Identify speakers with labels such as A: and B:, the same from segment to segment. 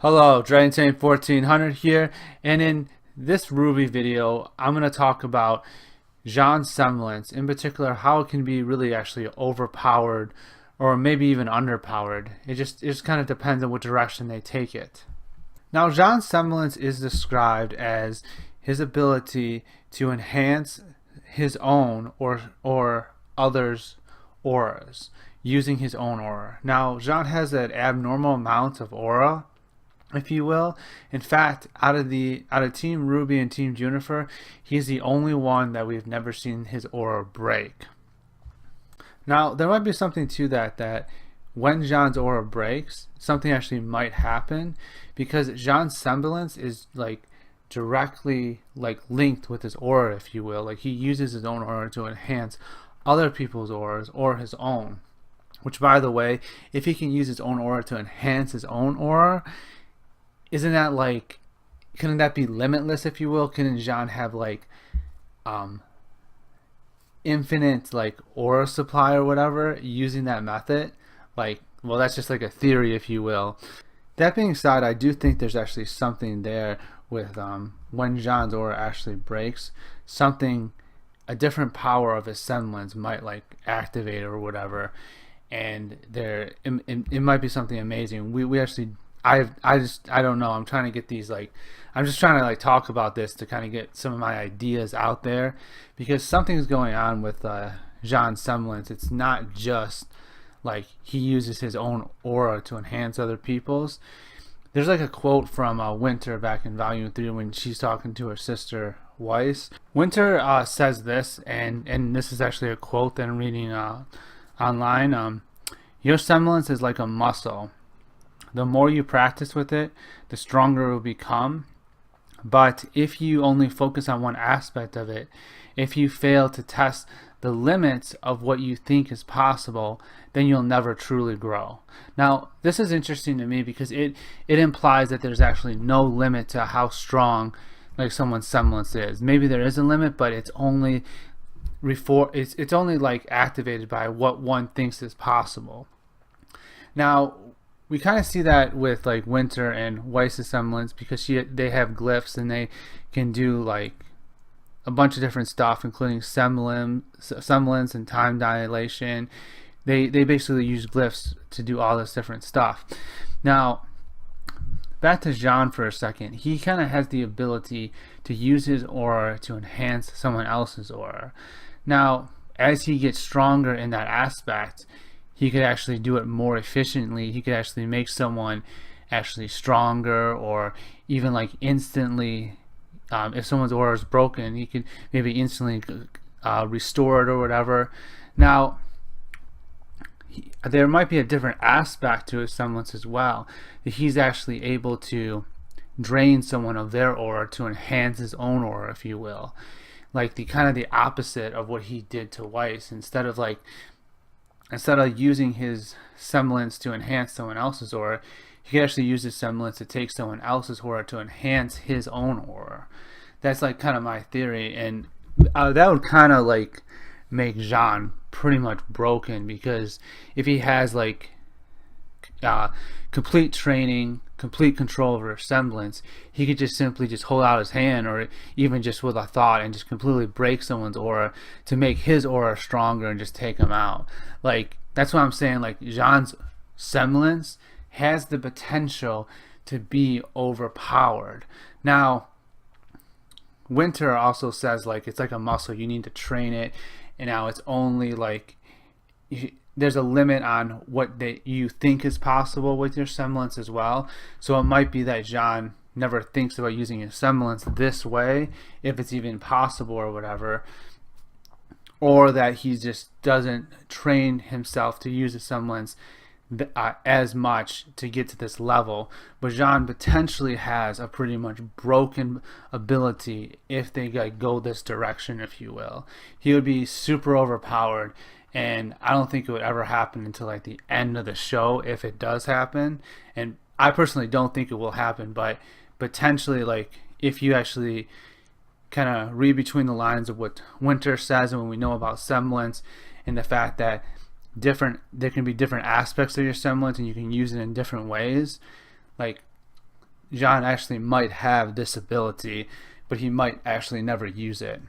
A: Hello, Dragon 1400 here, and in this RWBY video, I'm going to talk about Jaune's Semblance, in particular how it can be really actually overpowered or maybe even underpowered. It just kind of depends on what direction they take it. Now, Jaune's Semblance is described as his ability to enhance his own or others' auras using his own aura. Now, Jaune has an abnormal amount of aura, if you will. In fact, out of Team RWBY and Team Juniper, he's the only one that we've never seen his aura break. Now, there might be something to that when Jaune's aura breaks, something actually might happen, because Jaune's semblance is directly linked with his aura, if you will. Like, he uses his own aura to enhance other people's auras or his own. Which, by the way, if he can use his own aura to enhance his own aura, isn't that couldn't that be limitless, if you will? Couldn't Jaune have infinite aura supply or whatever using that method? Well, that's just a theory, if you will. That being said, I do think there's actually something there with when Jaune's aura actually breaks, a different power of his semblance might activate or whatever, and it might be something amazing. We actually I don't know. I'm trying to get these I'm just trying to talk about this to kind of get some of my ideas out there, because something's going on with Jaune's semblance. It's not just he uses his own aura to enhance other people's. There's a quote from Winter back in Volume 3 when she's talking to her sister Weiss. Winter says this, and this is actually a quote that I'm reading online. Your semblance is like a muscle. The more you practice with it, the stronger it will become. But if you only focus on one aspect of it, if you fail to test the limits of what you think is possible, then you'll never truly grow. Now, this is interesting to me because it implies that there's actually no limit to how strong someone's semblance is. Maybe there is a limit, but it's only it's only activated by what one thinks is possible. Now, we kind of see that with Winter and Weiss's semblance, because they have glyphs and they can do a bunch of different stuff, including semblance and time dilation. They basically use glyphs to do all this different stuff. Now, back to Jaune for a second. He kind of has the ability to use his aura to enhance someone else's aura. Now, as he gets stronger in that aspect, he could actually do it more efficiently. He could actually make someone actually stronger, or even instantly, if someone's aura is broken, he could maybe instantly restore it or whatever. Now, there might be a different aspect to his semblance as well. He's actually able to drain someone of their aura to enhance his own aura, if you will. The kind of the opposite of what he did to Weiss. Instead of using his semblance to enhance someone else's aura, he could actually use his semblance to take someone else's aura to enhance his own aura. That's kind of my theory, and that would kind of make Jaune pretty much broken, because if he has complete training, complete control over his semblance, he could just simply hold out his hand, or even just with a thought, and just completely break someone's aura to make his aura stronger and just take him out. That's what I'm saying. Jaune's semblance has the potential to be overpowered. Now, Winter also says it's like a muscle. You need to train it, and now it's only there's a limit on what you think is possible with your semblance as well. So it might be that Jaune never thinks about using his semblance this way, if it's even possible or whatever, or that he just doesn't train himself to use his semblance as much to get to this level. But Jaune potentially has a pretty much broken ability if they go this direction, if you will. He would be super overpowered, and I don't think it would ever happen until the end of the show, if it does happen. And I personally don't think it will happen, but potentially if you actually kind of read between the lines of what Winter says and what we know about semblance, and the fact that there can be different aspects of your semblance and you can use it in different ways, Jaune actually might have this ability, but he might actually never use it.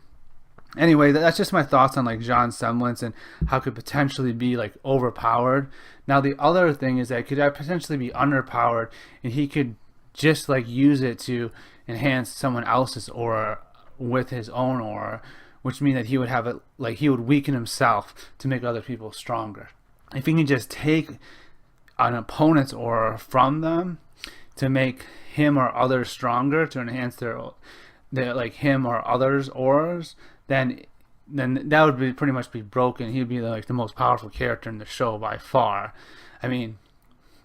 A: Anyway, that's just my thoughts on like Jaune's semblance and how it could potentially be like overpowered. Now the other thing is that it could potentially be underpowered, and he could just like use it to enhance someone else's aura with his own aura, which means that he would have it like he would weaken himself to make other people stronger. If he can just take an opponent's aura from them to make him or others stronger, to enhance their like him or others' auras, then that would be pretty much be broken. He'd be like the most powerful character in the show by far. I mean,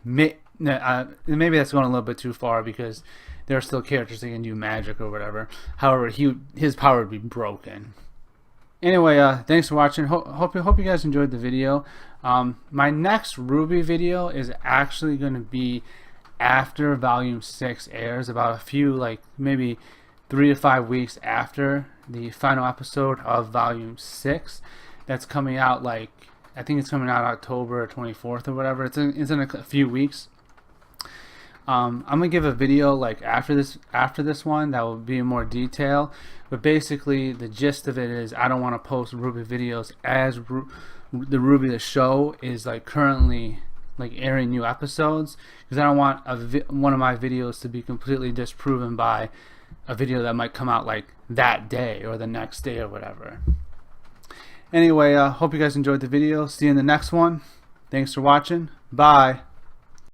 A: maybe that's going a little bit too far, because there are still characters that can do magic or whatever. However, his power would be broken. Anyway, thanks for watching. Hope you guys enjoyed the video. My next RWBY video is actually going to be after Volume 6 airs, about a few, like maybe 3 to 5 weeks after the final episode of Volume 6. That's coming out, like, I think it's coming out October 24th or whatever. It's in a few weeks. I'm gonna give a video like after this one that will be in more detail, but basically the gist of it is I don't want to post RWBY videos as the RWBY the show is like currently like airing new episodes, because I don't want one of my videos to be completely disproven by a video that might come out like that day or the next day or whatever. Anyway, hope you guys enjoyed the video. See you in the next one. Thanks for watching. Bye.